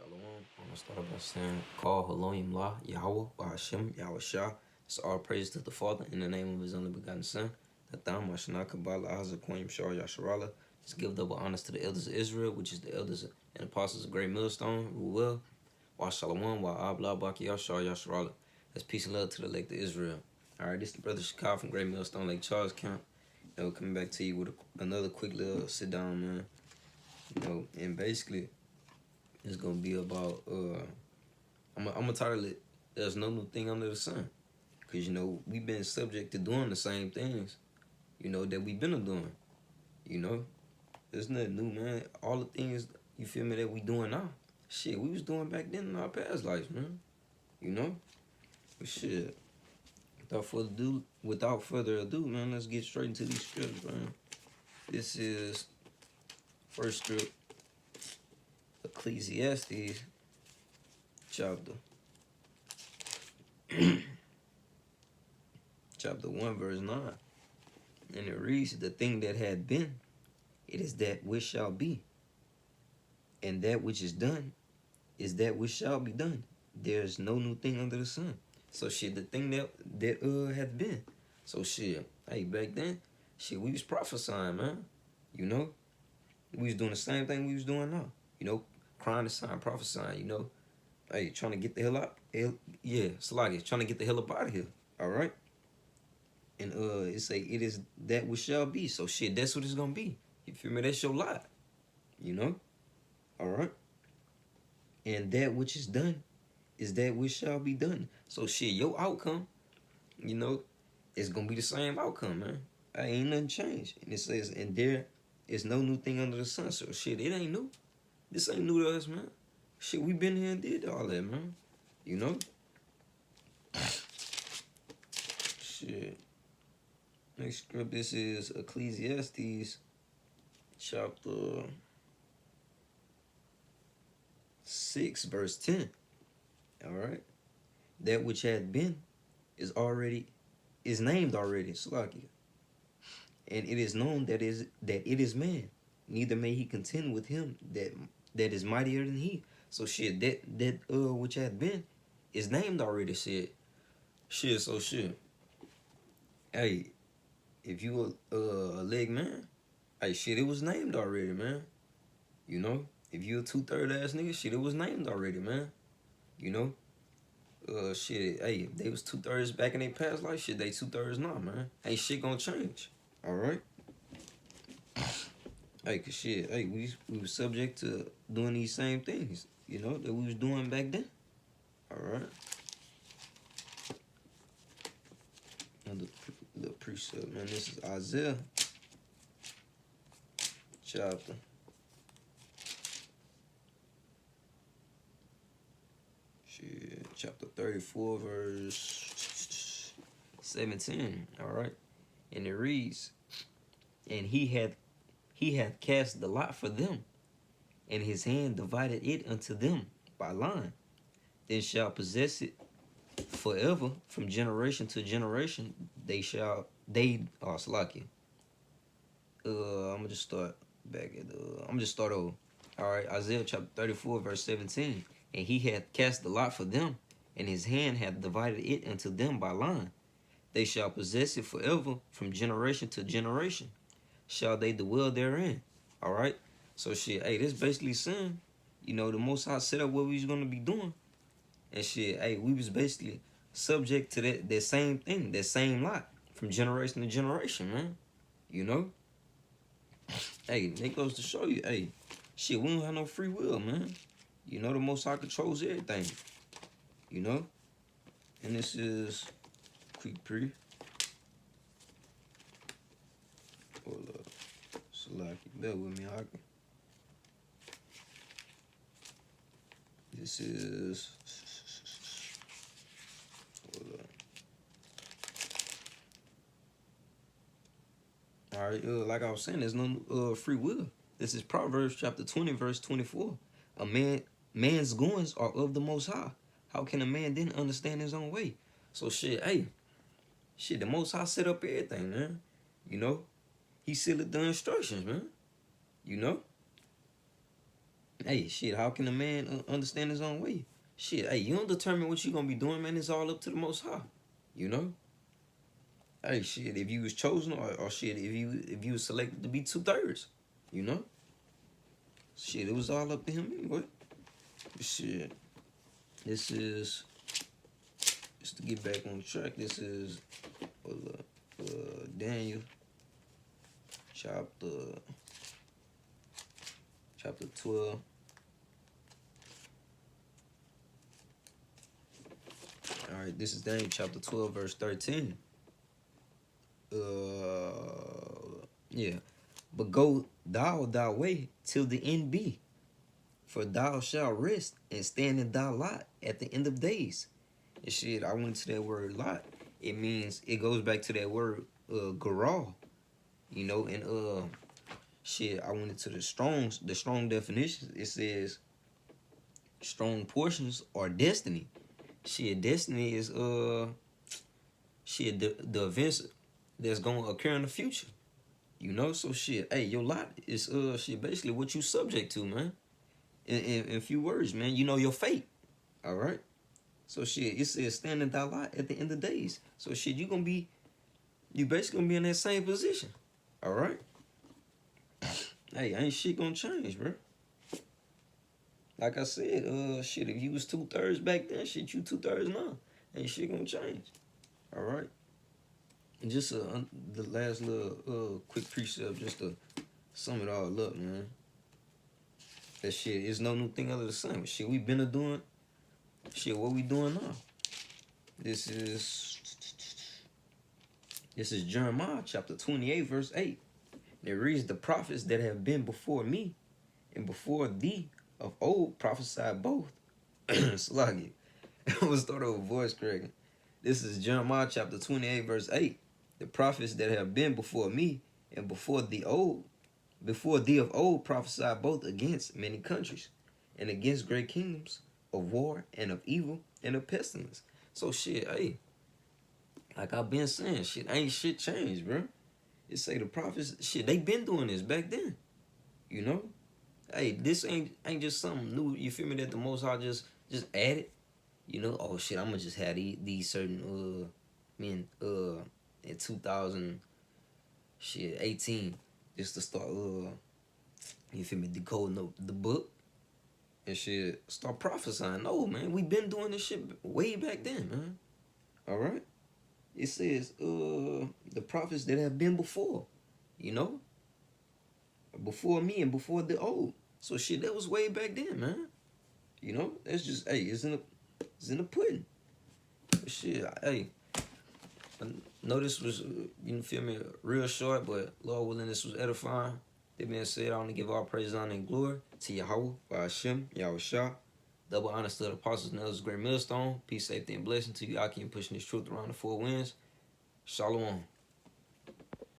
Shalom. I'm gonna start by saying, "Call Elohim La Yahweh Bahashem Yahweh Shah." It's all praise to the Father in the name of His only begotten Son. Natham Mashana Kabbalah Ahazakoyim Shah Yasharala. Let's give double honors to the elders of Israel, which is the elders and apostles of Great Millstone. Ruel Wa Shalom Wa Abla Baki Yashar Yasharala. That's peace and love to the elect of Israel. All right, this is the brother Shakar from Great Millstone, Lake Charles Camp. Coming back to you with another quick little sit down, man. And basically. It's gonna be about I'm gonna title it "There's No New Thing Under the Sun," cause we've been subject to doing the same things, that we've been doing. There's nothing new, man. All the things you feel me that we doing now, shit, we was doing back then in our past lives, man. But shit. Without further ado, man, let's get straight into these scripts, man. This is first script, Ecclesiastes. Chapter 1, verse 9. And it reads, "The thing that had been, it is that which shall be. And that which is done is that which shall be done. There's no new thing under the sun." So shit, the thing that had been. So shit, hey, back then, shit, we was prophesying, man. We was doing the same thing we was doing now. Crying the sign, prophesying, Hey, trying to get the hell out. Slaggy, trying to get the hell up out of here. All right. And it say it is that which shall be. So shit, that's what it's gonna be. You feel me? That's your lot. All right. And that which is done is that which shall be done. So shit, your outcome, it's gonna be the same outcome, man. Ain't nothing changed. And it says, and there is no new thing under the sun. So shit, it ain't new. This ain't new to us, man. Shit, we been here and did all that, man. Shit. Next script, this is Ecclesiastes chapter 6, verse 10. All right. That which had been is named already, Salakia. And it is known that it is man. Neither may he contend with him that is mightier than he. So shit, that which had been is named already, shit. So shit. Hey, if you a leg man, hey, shit, it was named already, man. If you a 2/3 ass nigga, shit, it was named already, man. Shit, hey, they was 2/3 back in their past life, shit, they 2/3 now, man. Ain't shit gonna change, all right? Hey, cause shit, hey, we was subject to doing these same things, that we was doing back then. All right. Another little precept, man. This is Isaiah chapter 34, verse 17. All right. And it reads, "And he hath cast the lot for them, and his hand divided it unto them by line. Then shall possess it forever, from generation to generation. Slacky. I'm gonna just start back at I'm gonna just start over. All right, Isaiah chapter 34, verse 17. And he hath cast the lot for them, and his hand hath divided it unto them by line. They shall possess it forever, from generation to generation. Shall they dwell therein." All right. So shit, hey, this basically saying, the Most High set up what we was gonna be doing, and shit, hey, we was basically subject to that same thing, that same lot, from generation to generation, man. Hey, that goes to show you, hey, shit, we don't have no free will, man. The Most High controls everything. And this is quick pre. Hold up. Slacky, bear with me, Hockey. This is. Hold up. All right, like I was saying, there's no free will. This is Proverbs chapter 20, verse 24. Man's goings are of the Most High. How can a man then understand his own way? So shit, hey, the Most High set up everything, man. He sealed the instructions, man. Hey, shit, how can a man understand his own way? Shit, hey, you don't determine what you gonna be doing, man. It's all up to the Most High. You know? Hey, shit, if you was chosen or shit, if you was selected to be 2/3, you know? Shit, it was all up to him anyway. Shit, this is, just to get back on track, this is Daniel chapter 12. All right, this is Daniel chapter 12, verse 13. Yeah. But go thou thy way till the end be, for thou shalt rest and stand in thy lot at the end of days. And shit, I went to that word lot. It means, it goes back to that word garal. You know, and shit, I went into the strong definitions. It says strong portions are destiny. Shit, destiny is shit, the events that's gonna occur in the future. You know, so shit, hey, your lot is shit, basically what you subject to, man. In a few words, man, you know your fate. All right. So shit, it says stand in thy lot at the end of days. So shit, you basically gonna be in that same position. All right. Hey, ain't shit gonna change, bro. Like I said, shit, if you was 2/3 back then, shit, you 2/3 now. Ain't shit gonna change. All right. And just the last little quick precept, just to sum it all up, man. That shit is no new thing under the sun. Shit, we been doing. Shit, what we doing now? This is Jeremiah chapter 28, verse 8. It reads, the prophets that have been before me and before thee of old prophesied both. Sluggy. I was start over voice cracking. This is Jeremiah chapter 28, verse 8. The prophets that have been before me and before thee of old prophesied both against many countries and against great kingdoms of war and of evil and of pestilence. So shit, hey, like I've been saying, shit, ain't shit changed, bro. It say the prophets, shit, they been doing this back then. You know? Hey, this ain't just something new, you feel me, that the Most High just added. You know, oh shit, I'ma just have these certain in 2018, just to start you feel me, decoding the book and shit, start prophesying. No, man, we been doing this shit way back then, man. All right. It says the prophets that have been before, you know, before me and before the old. So shit, that was way back then, man. You know, that's just, hey, it's in the pudding. Shit, hey, I know this was, you feel me, real short, but Lord willing, this was edifying. That being said, I want to give all praise, honor, and glory to Yahweh, Hashem, Yahweh Shah. Double honor to the apostles and others, great millstone. Peace, safety, and blessing to you. I keep pushing this truth around the four winds. Shalom.